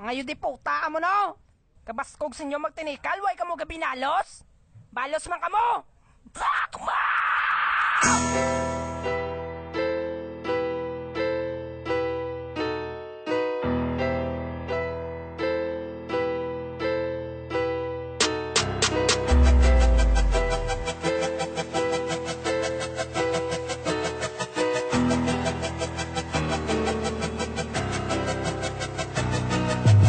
Ngayon di puta mo no. Kabaskog sa inyo magtinikal, way ka mo gabinalos? Balos man ka mo! Bakma!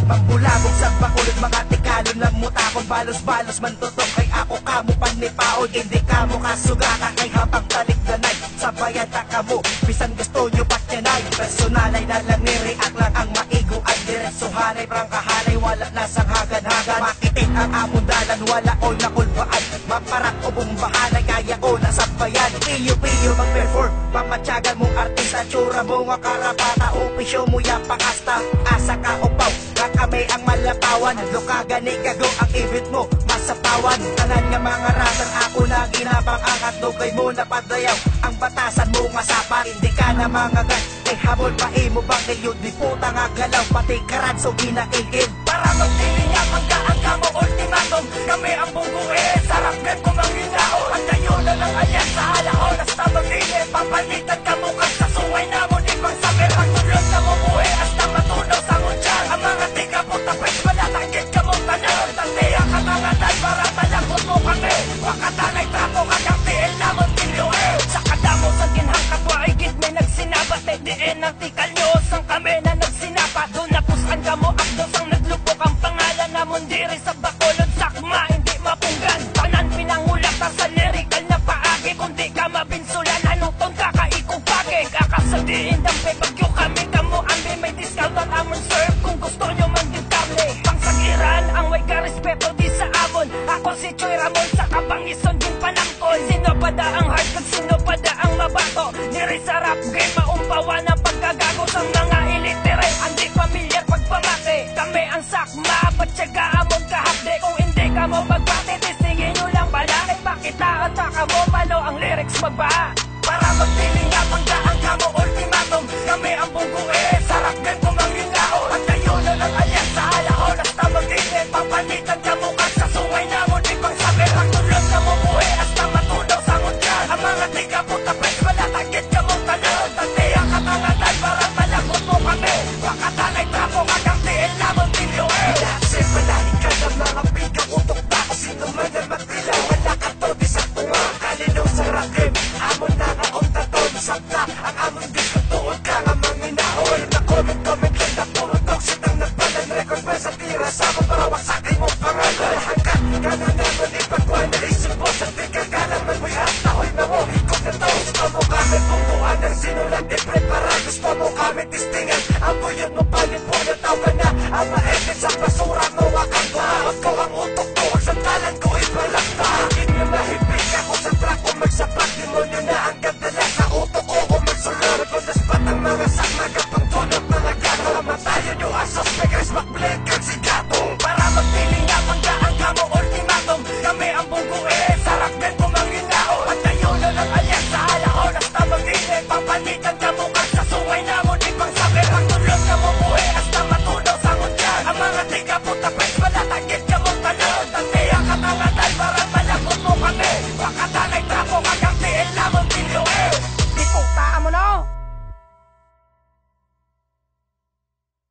Pambulabog sa bakulod, mga tikalon lang mutakon. Balos-balos man tutok kay ako kamo panipaon. Hindi kamo kasugaka kay habang talikdanay. Sabayan ta kamo, bisan gusto nyo patyanay. Personalay na lang ni-react lang ang maigo ay diretsuhanay. Prangkahanay, wala lasang hagan-hagan. Makitin ang among dalan, wala o nakulbaan. Maparak o bumbahanay, kaya o nasabayan. Piyo-piyo mag-perform, pamatyagan mong artista. Tsura mo nga karapata, upisyo mo yan pakasta. Asa ka o paw, kami ang malapawan. Luka gani gago ang ibit mo masapawan. Tanan nga mga ratan ako na ginabang ang atugay mo na padayaw. Ang batasan mo masapan, hindi ka na mga gat. Kay habol pa imo bang niyod di puta nga galaw. Pati karat so ginaigid para magtiling ang manggaan ka mo ultimatum. Kami ang bubuwi, sarap gan ko manginao. Ang dayo na ng alyan sa halaon. Hasta magdili, papalitan ka mo kag sa suway na mo. Di pang sabi, pagtulog na mo buwi hasta matunaw sa ngundyang. Ang mga tika po tapos malatagit ka mong tanan. Tantiya ka tangatan para talakot mo kami. Wakatanay trapo kagang tiil na mong tiluwi. Sa kadamo sa ginhang kapwa igit may nagsinabat. Diin ang tikal nyo sang kami na nagsinapa. Doon napusan ka mo akdo sang naglupok ang pangalan na mundiri sa bakulod sakma. Hindi mapunggan, tanan pinangulak ta sa lyrical na paagi. Kung di ka mabinsulan, hanuton ka kaikupagi. Kakasadiin dampe bagyo kami kamo ambi. May discount ang amon serve kung gusto nyo manggitable. Pangsagiran ang way ka respeto di sa amon. Ako si Choy Ramon sa kabangison din panangkol. Sino pa da ang hard kag sino pa da ang mabato. Niri sa rap game maumpawan ang pagkagago sa mga ilitere. Andi pamilyar pagpamati, kami ang sakma. Patsaga amon kahapde kung hindi ka mo magbati. Tistingin nyo lang pala kay pakita at saka mo palo ang lyrics magbaha. Para magpiling nga panggaan ka mo ultimatum. Kami ang bubuwi, sarap gan ko mangingao. Ang dayo na ng alyan sa halahon. Hasta magdili, papalitan ka mo kag sa suway na mo. Di pang sabi, pagtulog na mo buwi hasta matunaw sa ngundyang. Ang mga tiga po tapos malatagit ka mong tanan. Tantiya ka tangatan para talakot mo kami. Wakatanay trapo kagang tiil na mong tiluwi. Kasi panahin ka ng mga pigang utok na. Sino man na magpila, wala ka to di sa tunga. Kalinaw sa rakim, amon na nga ang taton. Sakta ang amon disco tuod ka nga manginahoy. Na comment lang na puro toxic ang nagpalan. Record ba sa tira sa akong para wasakin mo pangalan. Hanggat ka na naman ipagkuhan na isip mo. Sa tika ka naman mo'y hatahoy na mo. Ikot na to, gusto mo kami pungkuhan ng sinulat di prepara. Gusto mo kami tistingan, ang buyot mo palit po na tao ka na. Ang maedit sa basura mo wakang kuhaot ko ang utok ko. Ang sandalan ko ipalakta. Hindi na mahipik ako sa track ko magsapak. Demonyo na ang gandala sa utok ko. Kung magsulor ko na spot ang mga sakmaga pang tunot mga gato. Matayo nyo asos, may guys makblake.